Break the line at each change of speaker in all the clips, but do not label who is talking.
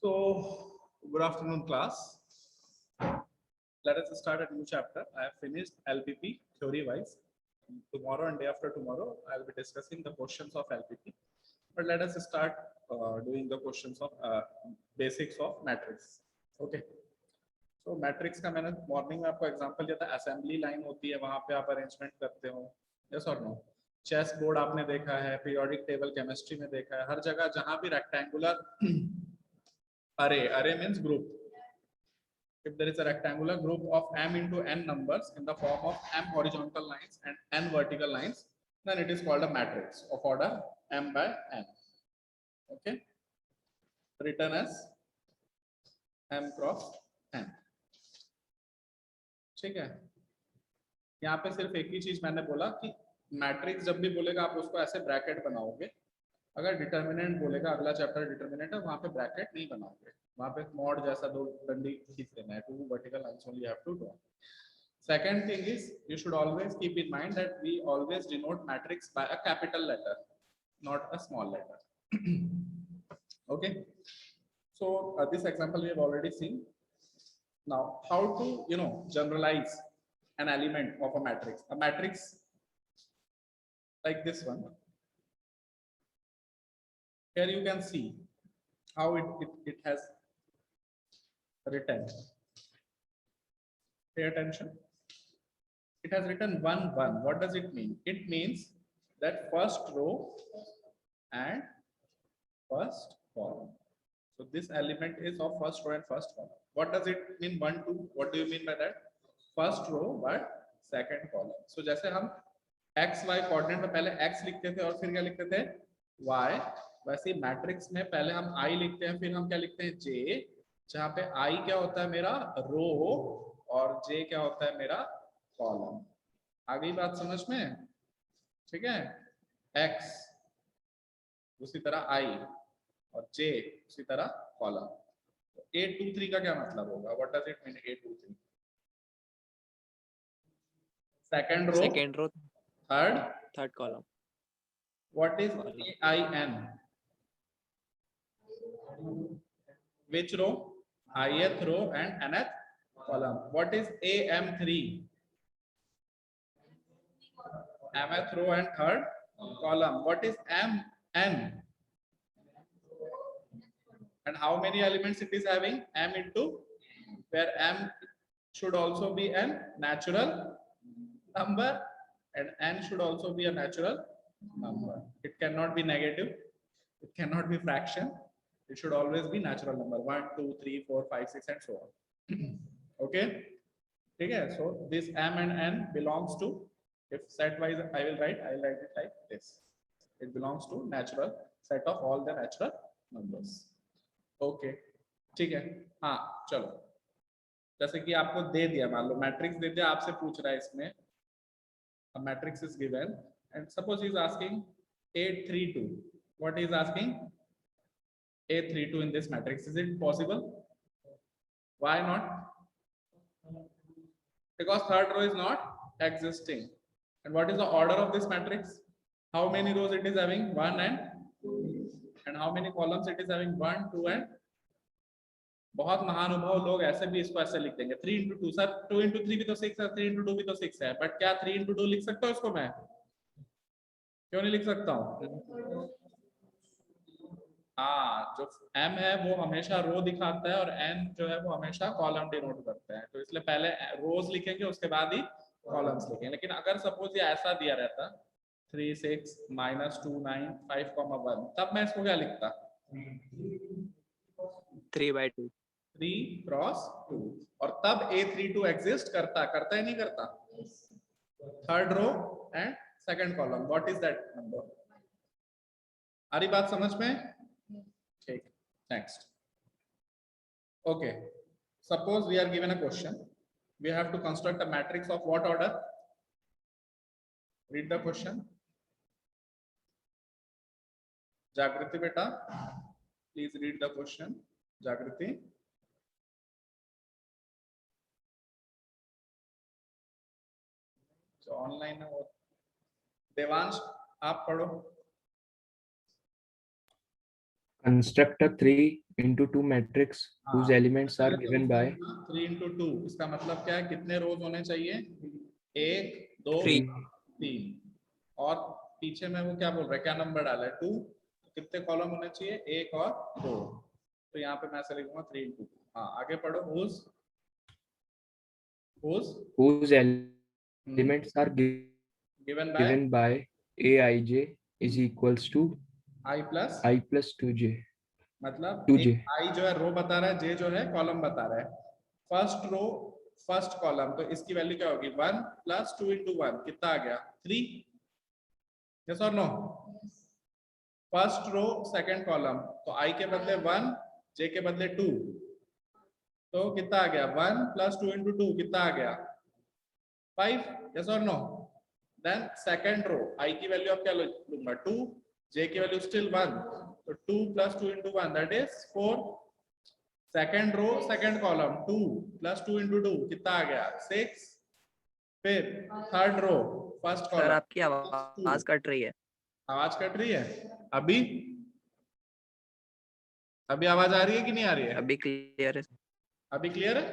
So, good afternoon, class. Let us start a new chapter. I have finished LPP theory-wise. Tomorrow and day after tomorrow, I'll be discussing the questions of LPP. But let us start doing the questions of basics of matrix. Okay. So matrix का मैंने morning में आपको example दिया था. Assembly line होती है, वहां पे आप अरेंजमेंट करते हो. यस और नो? चेस बोर्ड आपने देखा है, पीरियोडिक टेबल केमिस्ट्री में देखा है. हर जगह जहां भी rectangular array means group. If there is a rectangular group of m into n numbers in the form of m horizontal lines and n vertical lines, then it is called a matrix of order m by n. Okay, written as m cross n. ठीक है. यहाँ पे सिर्फ एक ही चीज मैंने बोला कि मैट्रिक्स जब भी बोलेगा आप उसको ऐसे ब्रैकेट बनाओगे. अगर डिटर्मिनेंट बोलेगा, अगला चैप्टर डिटर्मिनेंट है, वहां पे ब्रैकेट नहीं बनाओगे. वहां पे मॉड जैसा दो डंडी खींच देना है. Two vertical lines only have to draw. Second thing is you should always keep in mind that we always denote matrix by a capital letter, not a small letter. Okay. So this example we have already seen. Now, how to generalize an element of a matrix? A matrix like this one. Here you can see how it has written. Pay attention. It has written 1 1. What does it mean? It means that first row and first column. So this element is of first row and first column. What does it mean 1 2? What do you mean by that? First row but second column. So जैसे हम x y coordinate में पहले x लिखते थे और फिर क्या लिखते थे y, वैसे मैट्रिक्स में पहले हम I लिखते हैं, फिर हम क्या लिखते हैं J, जहाँ पे I क्या होता है मेरा रो और J क्या होता है मेरा कॉलम. आ गई बात समझ में? ठीक है. X उसी तरह I और J उसी तरह कॉलम. तो 8 2 3 का क्या मतलब होगा? What does it mean 8 2 3? Second row, third column. What is AIN? Which row? Ith row and nth column. What is AM3? Mth row and third column. What is MN? And how many elements it is having? M into, where M should also be a natural number and n should also be a natural number. It cannot be negative, it cannot be fraction, it should always be natural number. 1 2 3 4 5 6 and so on. Okay. Okay, so this m and n belongs to, if set wise I will write it like this. It belongs to natural set of all the natural numbers. Okay, ठीक है. हाँ चलो, जैसे कि आपको दे दिया, मान लो matrix दे दिया, आपसे पूछ रहा है इसमें a matrix is given and suppose he is asking 8 3 2. What he is asking? 8 3 2 in this matrix. Is it possible? Why not? Because third row is not existing. And what is the order of this matrix? How many rows it is having? 1 and 2. And how many columns it is having? 1 2 and. बहुत महानुभाव लोग ऐसे भी इसको ऐसे लिख देंगे 3 into 2. Sir 2 into 3 भी तो 6 है, 3 into 2 भी तो 6 है, बट क्या 3 into 2 लिख सकता हूँ इसको मैं? क्यों नहीं लिख सकता हूँ? हाँ, जो m है वो हमेशा रो दिखाता है और n जो है वो हमेशा कॉलम डिनोट करते हैं. तो इसलिए पहले रोज लिखेंगे, उसके बाद ही कॉलम्स लिखेंगे. लेकिन अगर सपोज ये ऐसा दिया रहता 3 6 -2 9 5, 1, तब मैं इसको क्या लिखता?
3/2.
3 क्रॉस 2. और तब A32 एग्जिस्ट करता ही नहीं करता? Third row and second column. What is that number? आ रही बात समझ में? ठीक. Next. Okay, suppose we are given a question. We have to construct a matrix of what order? Read the question. Jagriti बेटा, please read the question. Jagriti. Online है वो. देवांश आप पढ़ो.
Construct a 3
into 2 matrix whose elements are given by
3 into 2, इसका मतलब क्या है, कितने रोज होने चाहिए, 1 2
3
3, और पीछे में वो क्या बोल रहा है, क्या नंबर डाला है 2, तो कितने कॉलम होने चाहिए, 1 और 2, तो यहाँ पे मैं ऐसे लिखूंगा 3 into 2। हाँ आगे पढ़ो, whose
elements are given by aij is equals to
i plus
2j
मतलब
2j
आई जो है रो बता रहा है, जे जो है कॉलम बता रहा है। फर्स्ट रो फर्स्ट कॉलम, तो इसकी वैल्यू क्या होगी, 1 प्लस 2 into 1 कितना आ गया 3, यस और no. First row second column, तो आई के बदले 1, जे के बदले 2, तो कितना आ गया 1 प्लस 2 into 2 कितना आ गया 5, यस और नो। देन सेकंड रो, आई की वैल्यू अब क्या लूंगा 2, जे की वैल्यू स्टिल 1, तो 2 प्लस 2 into 1 दैट इज 4। सेकंड रो सेकंड कॉलम, 2 प्लस 2 into 2 कितना आ गया 6। फिर third row first column,
sir आपकी आवाज कट रही है।
आवाज कट रही है अभी, अभी आवाज आ रही है कि नहीं आ रही है,
अभी क्लियर है।
अभी क्लियर है,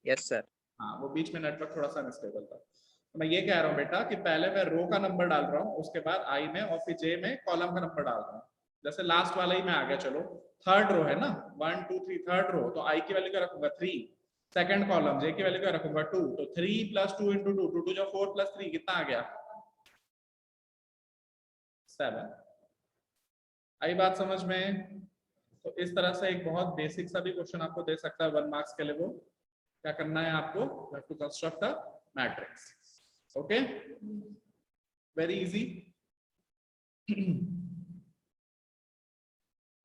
यस सर।
हाँ वो बीच में नेटवर्क थोड़ा सा अनस्टेबल था। तो मैं ये कह रहा हूँ बेटा कि पहले मैं रो का नंबर डाल रहा हूँ, उसके बाद आई में और फिर जे में कॉलम का नंबर डाल रहा हूँ। जैसे लास्ट वाला ही में आ गया, चलो थर्ड रो है ना, 1 2 3 थर्ड रो, तो आई की वैल्यू क्या रखूंगा 3, सेकंड कॉलम जे की वैल्यू क्या रखूंगा 2, तो 3 प्लस 2 into 2, 2 2 जो 4 प्लस 3 कितना आ गया 7। आई बात समझ में। तो इस तरह से एक बहुत बेसिक सा भी क्वेश्चन आपको दे सकता है 1 मार्क्स के लिए। वो क्या करना है आपको, to construct a matrix, okay, very easy.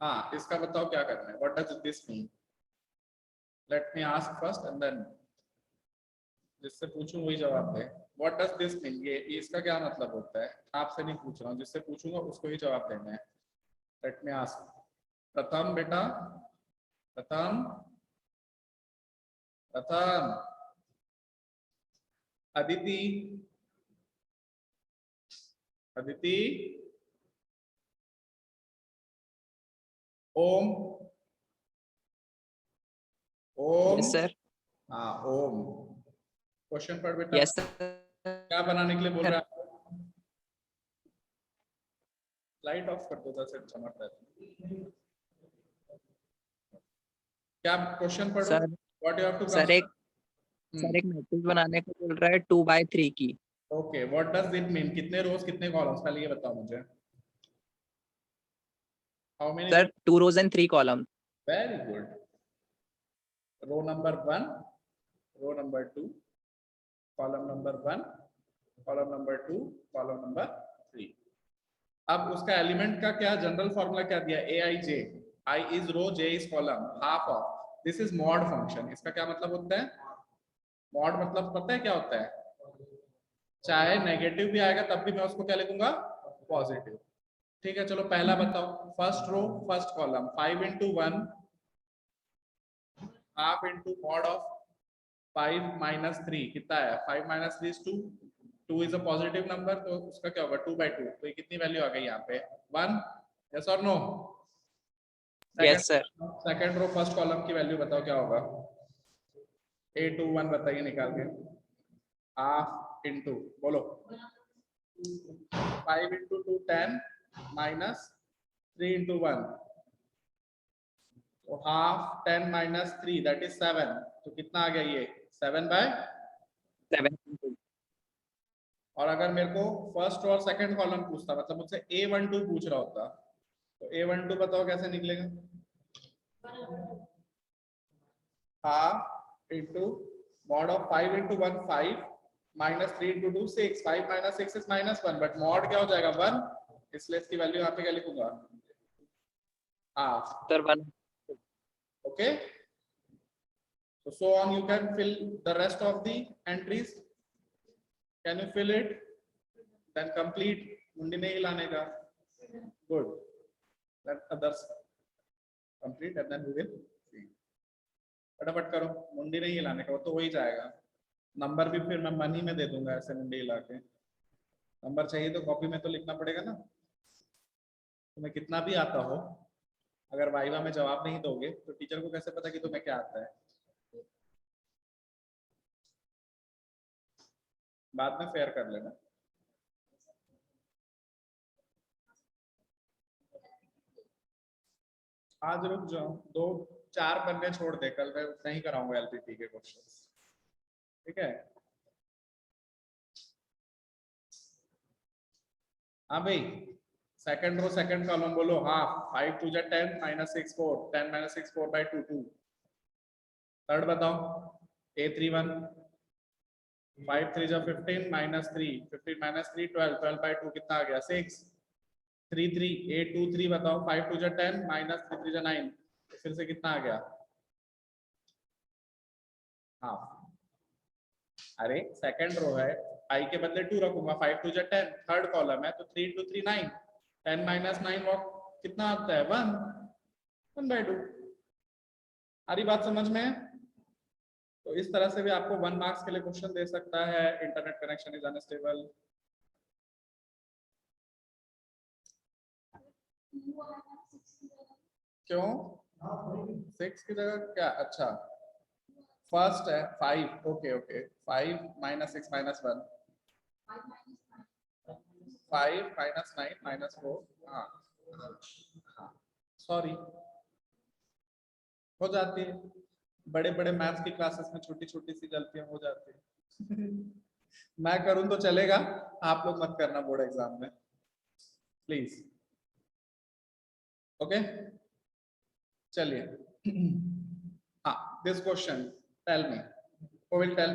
हाँ इसका बताओ क्या करना है, what does this mean, let me ask first and then जिससे पूछूं वही जवाब दे। व्हाट डज दिस मीन, ये इसका क्या मतलब होता है, आपसे नहीं पूछ रहा हूँ, जिससे पूछूंगा उसको ही जवाब देना है। लेट मी आस्क, प्रथम बेटा, प्रथम प्रथम, अदिति, अदिति, ओम, ओम,
यस सर।
हाँ ओम, क्वेश्चन पढ़ बेटा।
Yes sir.
क्या बनाने के लिए बोल रहा है, लाइट ऑफ कर दो, से चमक रहा है। क्या क्वेश्चन पढ़ो,
sir
what you have to
sir एक मैट्रिक्स बनाने को बोल रहा है 2/3 की।
Okay, what does it mean, कितने रोज कितने कॉलम्स, पहले ये बताओ मुझे। How many,
sir 2 rows and 3 columns।
Very good. Row number 1, row number 2, column number 1, column number 2, column number 3। अब उसका एलिमेंट का क्या जनरल फॉर्मूला क्या दिया, A I J, I is row J is column, half of this is mod function. इसका क्या मतलब होता है, मॉड मतलब पता है क्या होता है, चाहे नेगेटिव भी आएगा तब भी मैं उसको क्या लिखूंगा, पॉजिटिव। ठीक है चलो पहला बताओ, first row first column, 5 into 1 half into mod of 5 minus 3 कितना है, 5 minus 3 is 2, 2 is a positive number, तो उसका क्या होगा 2/2, तो ये कितनी वैल्यू आ गई यहाँ पे 1, यस और no.
Yes sir.
Second row first column की वैल्यू बताओ क्या होगा, 821 बताइए निकाल के, हाफ इंटू बोलो, 5 into 2 10 minus 3 into 1, तो हाफ 10 minus 3 that is 7, तो कितना आ गया ये 7/7। और अगर मेरे को फर्स्ट और सेकंड कॉलम पूछता, मतलब मुझसे A12 पूछ रहा होता, तो A12 बताओ कैसे निकलेगा, half into mod of 5 into 1 5 minus 3 into 2 6, 5 minus 6 is -1, but mod क्या हो जाएगा 1, इसलिए इसकी वैल्यू यहाँ पे क्या लिखूंगा, half
sir 1।
okay, so on you can fill the rest of the entries, can you fill it, then complete, मुंडी नहीं हिलाने का, good, let others complete and then we will see, फटाफट करो, मुंडी नहीं हिलाने का, वो तो हो ही जाएगा, नंबर भी फिर मैं मनी में दे दूंगा ऐसे मुंडी हिला के, नंबर चाहिए तो कॉपी में तो लिखना पड़ेगा ना, तुम्हें कितना भी आता हो अगर वाइवा में जवाब नहीं दोगे तो टीचर को कैसे पता कि तुम्हें क्या आता है? बाद में फेयर कर लेना। आज रुक जाओ, 2-4 बनने छोड़ दे, कल मैं नहीं कराऊंगा एलपीपी के क्वेश्चंस, ठीक है? हाँ भाई, सेकंड रो सेकंड कॉलम बोलो। हाफ 5 2 जा 10 -6 4 10 -6 4/2 2। थर्ड बताओ। A31 5 3 जा 15 -3 15 -3 12 12/2 कितना आ गया? 6 3 3 A23 बताओ। 5 2 जा 10 -3 3 जा 9 फिर से कितना आ गया? हाफ। अरे सेकंड रो है, आई के बदले 2 रखूंगा। 5 2 जा 10 थर्ड कॉलम है तो 3 2 3 9 10 -9 वॉट कितना आता है? 1/2। सारी बात समझ में है? तो इस तरह से भी आपको 1 मार्क्स के लिए क्वेश्चन दे सकता है। Internet connection is unstable. क्यों 6 की जगह क्या? अच्छा फर्स्ट है 5। Okay okay 5 -6 -1 5 -9 -4। हाँ सॉरी, हो जाती है। बड़े बड़े मैथ्स की क्लासेस में छोटी छोटी सी गलतियां हो जाती है। मैं करूं तो चलेगा, आप लोग मत करना बोर्ड एग्जाम में प्लीज। ओके चलिए। हाँ this question tell me, who will tell?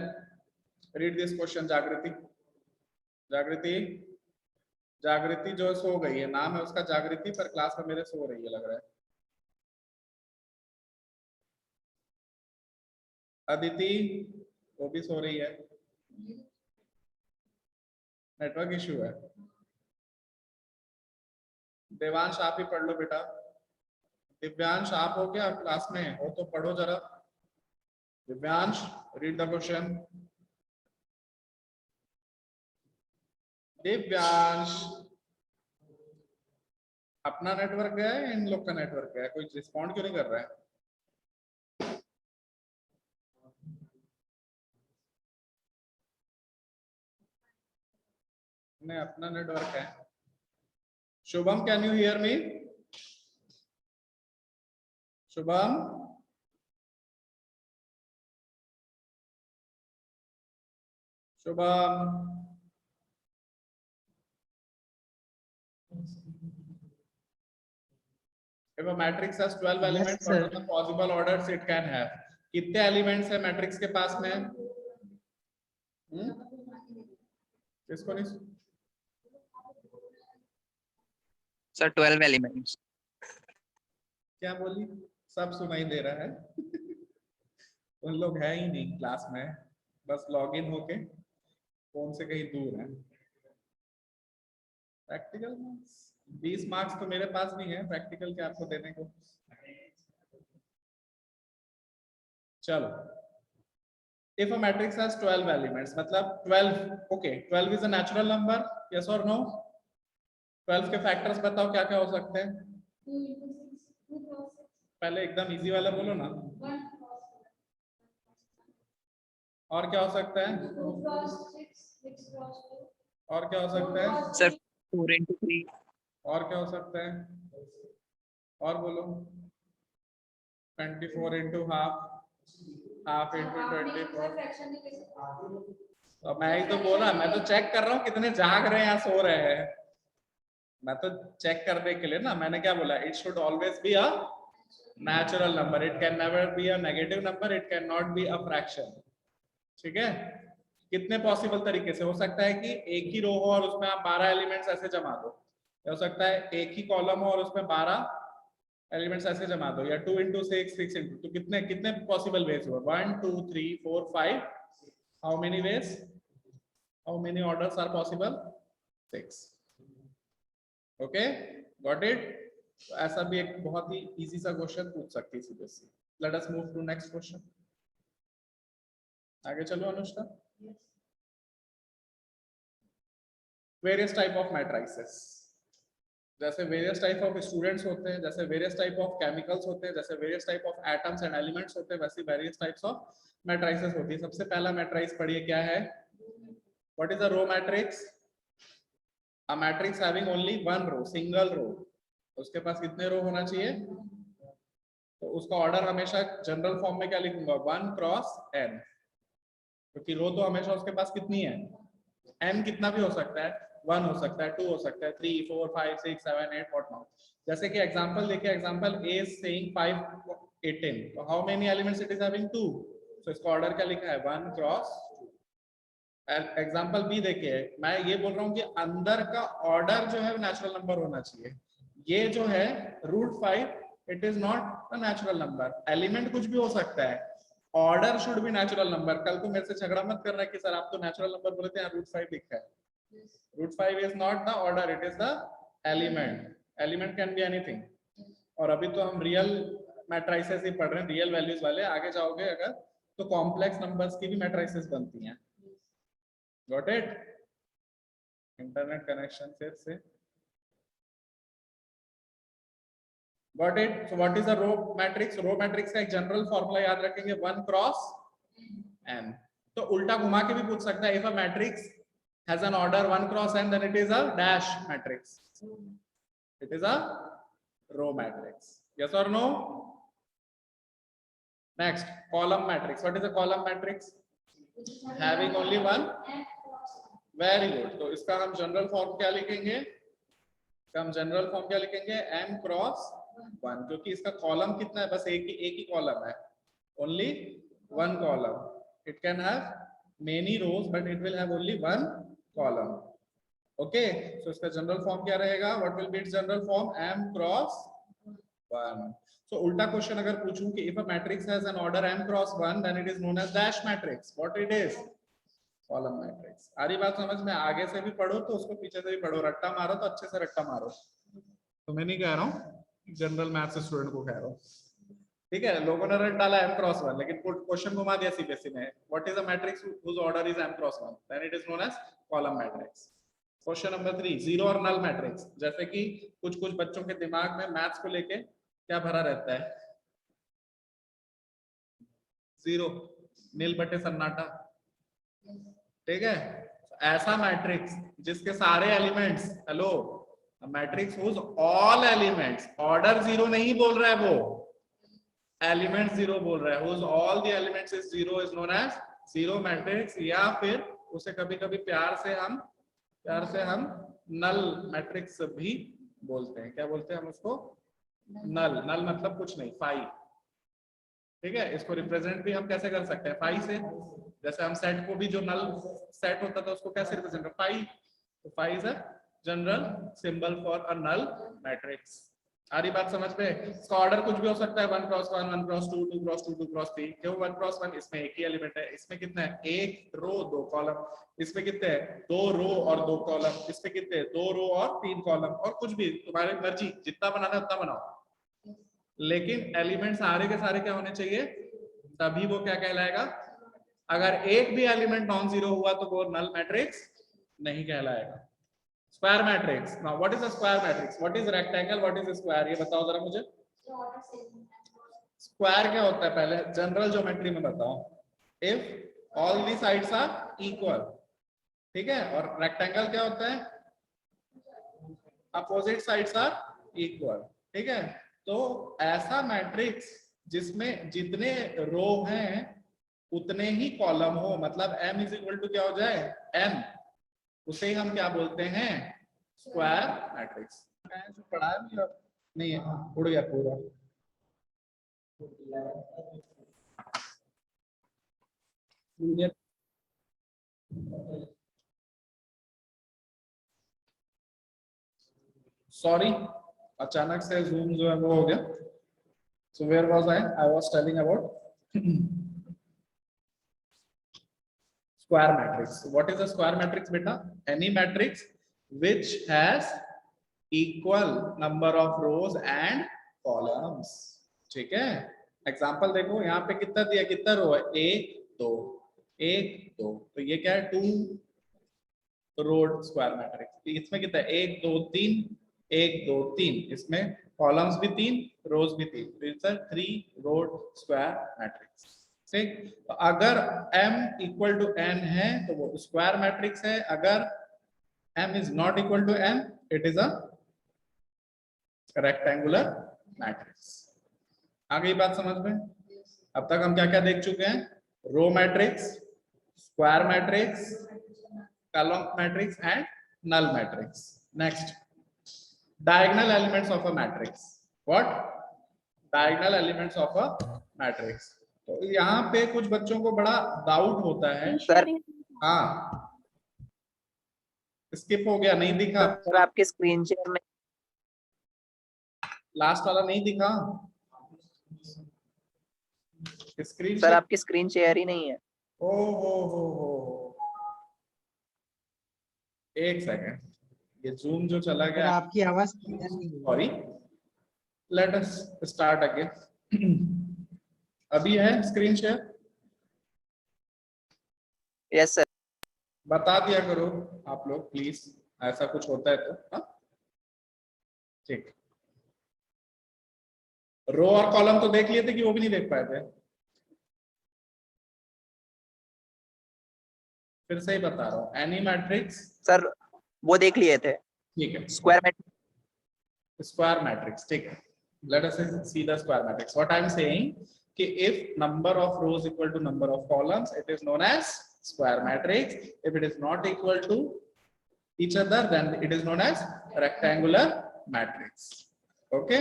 Read this question. Jagriti, Jagriti, जागृति जो सो गई है, नाम है उसका जागृति पर क्लास में मेरे सो रही है लग रहा है। अदिति वो भी सो रही है, नेटवर्क इशू है। देवांश आप ही पढ़ लो बेटा। दिव्यांश आप हो क्या क्लास में? हो तो पढ़ो जरा। Divyansh read the question. Divyansh अपना नेटवर्क गया है, इन लोग का नेटवर्क गया है? कोई रिस्पॉन्ड क्यों नहीं कर रहा है? नहीं अपना नेटवर्क है। Shubham can you hear me? Shubham, Shubham, if a matrix has 12 elements, what are the possible orders it can have? कितने एलिमेंट्स है मैट्रिक्स के पास में? किसको नहीं?
Sir 12 elements.
क्या बोली? सब सुनाई दे रहा है। उन लोग है ही नहीं क्लास में, बस लॉगिन होके फोन से कहीं दूर है। प्रैक्टिकल 20 मार्क्स तो मेरे पास भी है प्रैक्टिकल के आपको देने को। चलो, if a matrix has 12 elements, मतलब 12, okay 12 is a natural number, yes or no? 12 के फैक्टर्स बताओ क्या क्या हो सकते हैं? पहले एकदम इजी वाला बोलो ना। और क्या हो सकता है? और क्या हो सकता है?
Sir 4 into 3।
और क्या हो सकता है? और बोलो। 24 into half, half into 24। तो मैं ही तो बोला, मैं तो चेक कर रहा हूँ कितने जाग रहे हैं या सो रहे हैं। मैं तो चेक करने के लिए ना, मैंने क्या बोला? It should always be a natural number, it can never be a negative number, it can not be a fraction. ठीक है? कितने पॉसिबल तरीके से हो सकता है कि एक ही रो हो और उसमें आप 12 एलिमेंट्स ऐसे जमा दो, हो सकता है एक ही कॉलम हो और उसमें 12 एलिमेंट्स ऐसे जमा दो, या 2 into 6 6 into, तो कितने कितने पॉसिबल वेज हुआ? 1 2 3 4 5, how many ways, how many orders are possible? 6। Okay got it? तो ऐसा भी एक बहुत ही इजी सा क्वेश्चन पूछ सकती है CBSE. Let us move to next question. आगे चलो Anushka. Various type of matrices. जैसे वेरियस टाइप ऑफ स्टूडेंट्स होते हैं, जैसे वेरियस टाइप ऑफ केमिकल्स होते हैं, जैसे various type of atoms and elements होते हैं, वैसे वेरियस टाइप्स ऑफ मैट्रिसेस होती है। सबसे पहला मैट्रिक्स पढ़िए क्या है, what is a row matrix? A matrix having only one row, single row. उसके पास कितने रो होना चाहिए? तो उसका ऑर्डर हमेशा जनरल फॉर्म में क्या लिखूंगा, 1 क्रॉस n, क्योंकि रो तो हमेशा उसके पास कितनी है, n कितना भी हो सकता है, 1 हो सकता है, 2 हो सकता है, 3 4 5 6 7 8 व्हाट नॉट। जैसे कि एग्जांपल देखिए, एग्जांपल A इज सेइंग 5 18, तो how many elements it is having 2, सो इसका ऑर्डर क्या लिखा है, 1 क्रॉस 2। एग्जांपल बी देखिए, मैं ये बोल रहा हूँ कि अंदर का ऑर्डर जो है नेचुरल नंबर होना चाहिए। ये जो है √5, it is not a natural number, element कुछ भी हो सकता है, order should be natural number. कल को मेरे से झगड़ा मत करना कि सर आप तो नेचुरल नंबर बोले थे, यहाँ √5 लिखा है। √5 is not the order, it is the element. Element can be anything. और अभी तो हम रियल मैट्रिसेस ही पढ़ रहे हैं, रियल वैल्यूज वाले। आगे जाओगे अगर तो कॉम्प्लेक्स नंबर्स की भी मैट्रिसेस बनती हैं। Got it? इंटरनेट कनेक्शन से got it? So what is a row matrix? Row matrix का एक जनरल फॉर्मूला याद रखेंगे, 1 क्रॉस n। तो उल्टा घुमा के भी पूछ सकता है, if a matrix has an order 1 cross n, then it is a dash matrix. It is a row matrix. Yes or no? Next, column matrix. What is a column matrix? Having only one. Very good. तो इसका हम general form क्या लिखेंगे? हम general form क्या लिखेंगे, m cross 1, क्योंकि इसका कॉलम कितना है, बस एक ही कॉलम है, only one column. It can have many rows, but it will have only one column. Okay, so इसका जनरल फॉर्म क्या रहेगा, what will be its general form, m cross 1. so उल्टा क्वेश्चन अगर पूछूं कि if a matrix has an order m cross 1, then it is known as dash matrix. what it is? column matrix. आ रही बात समझ में? आगे से भी पढ़ो तो उसको पीछे से भी पढ़ो, रट्टा मारो तो अच्छे से रट्टा मारो। तो मैं नहीं कह रहा हूँ, जनरल मैथ्स स्टूडेंट को कह रहा हूँ, ठीक है? लोगों ने रट डाला m क्रॉस 1, लेकिन क्वेश्चन घुमा दिया सीबीएसई में, what is a matrix whose order is m cross 1, then it is known as column matrix. Question number 3, zero और नल मैट्रिक्स। जैसे कि कुछ बच्चों के दिमाग में मैथ्स को लेके क्या भरा रहता है, जीरो, नील बटे सन्नाटा, ठीक है? ऐसा मैट्रिक्स जिसके सारे elements, hello, matrix whose all elements, order zero नहीं बोल रहा है वो, एलिमेंट जीरो बोल रहा है, whose all the elements is zero, is known as zero matrix. या फिर उसे कभी कभी प्यार से हम नल मैट्रिक्स भी बोलते हैं। क्या बोलते हैं हम उसको? नल। नल मतलब कुछ नहीं, फाई, ठीक है? इसको रिप्रेजेंट भी हम कैसे कर सकते हैं, फाई से। जैसे हम सेट को भी, जो नल सेट होता था उसको कैसे रिप्रेजेंट करते, फाई। तो phi is a general symbol for a null matrix. आ रही बात समझ में? इसका ऑर्डर कुछ भी हो सकता है, 1 क्रॉस 1, 1 क्रॉस 2, 2 क्रॉस 2, 2 क्रॉस 3। क्यों 1 क्रॉस 1? इसमें एक ही एलिमेंट है। इसमें कितना है, एक रो 2 कॉलम। इसमें कितने हैं, 2 रो और 2 कॉलम। इसमें कितने हैं, 2 रो और 3 कॉलम। और कुछ भी तुम्हारी मर्जी, जितना बनाना है उतना बनाओ, लेकिन एलिमेंट सारे के सारे क्या होने चाहिए, तभी वो क्या कहलाएगा। अगर एक भी एलिमेंट नॉन जीरो हुआ तो वो नल मैट्रिक्स नहीं कहलाएगा। Square matrix. Now what is a square matrix? What is rectangle, what is square? ये बताओ जरा मुझे। स्क्वायर क्या होता है, पहले जनरल ज्योमेट्री में बताओ। If all the sides are equal, ठीक है? और रेक्टेंगल क्या होता है, अपोजिट साइड्स आर इक्वल, ठीक है? तो ऐसा मैट्रिक्स जिसमें जितने रो हैं उतने ही कॉलम हो, मतलब m इज इक्वल टू क्या हो जाए, n, उसे हम क्या बोलते हैं, स्क्वायर मैट्रिक्स। पढ़ा नहीं है, उड़ गया पूरा। सॉरी, अचानक से जूम जो है वो हो गया। So where was I was telling about square matrix. What is a square matrix beta? Any matrix which has equal number of rows and columns. ठीक है? एग्जाम्पल देखो, यहाँ पे कितना दिया, कितना रो है, 1 2 1 2, तो ये क्या है, 2 रोड स्क्वायर मैट्रिक्स। इसमें कितना है, 1 2 3 1 2 3, इसमें कॉलम्स भी 3, रोज भी 3, तो it's a 3 row square matrix. ठीक, तो अगर m इक्वल टू n है तो वो स्क्वायर मैट्रिक्स है, अगर m is not equal to n it is a rectangular matrix. आ गई बात समझ में? अब तक हम क्या क्या देख चुके हैं? Row matrix, square matrix, column matrix and null matrix. Next, diagonal elements of a matrix. What? Diagonal elements of a matrix. तो यहाँ पे कुछ बच्चों को बड़ा डाउट होता है।
सर
हाँ, स्किप हो गया, नहीं दिखा?
सर आपके स्क्रीन शेयर में
लास्ट वाला नहीं दिखा? स्क्रीन
सर आपकी स्क्रीन शेयर ही नहीं है।
ओ हो, एक सेकंड, ये जूम जो चला गया,
आपकी आवाज क्लियर नहीं है।
Sorry, late us start again. अभी है स्क्रीन शेयर?
Yes sir.
बता दिया करो आप लोग प्लीज, ऐसा कुछ होता है तो। हाँ, ठीक। रो और कॉलम तो देख लिए थे कि वो भी नहीं देख पाए थे? फिर से ही बता रहा हूँ, एनी मैट्रिक्स।
सर वो देख लिए थे।
ठीक है,
स्क्वायर मैट्रिक्स।
स्क्वायर मैट्रिक्स, ठीक है। Let us see the square matrix. What I am saying कि if number of rows equal to number of columns, it is known as square matrix. If it is not equal to each other, then it is known as rectangular matrix. Okay,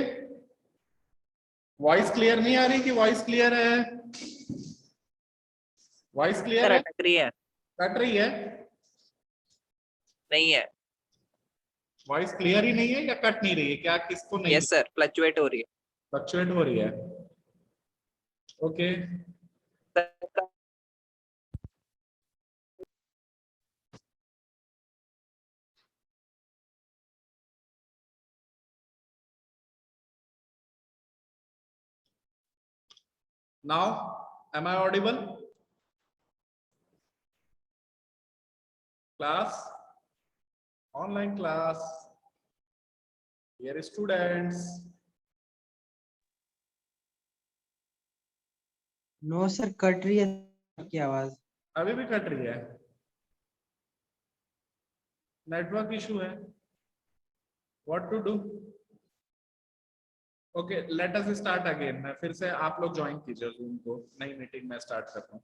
voice clear नहीं आ रही कि voice clear है? Voice clear है?
अटक रही है?
Cut रही है?
नहीं है।
वॉइस क्लियर ही नहीं है या कट नहीं रही है? क्या किसको नहीं?
यस सर, फ्लक्चुएट हो रही है।
फ्लक्चुएट हो रही है। Okay, now am I audible? Class, online class, here students.
No sir, cut रही है आपकी आवाज।
अभी भी कट रही है? नेटवर्क इशू है? What to do? Okay, let us start again. मैं फिर से, आप लोग ज्वाइन कीजिए जूम को, नई मीटिंग में स्टार्ट करता हूँ।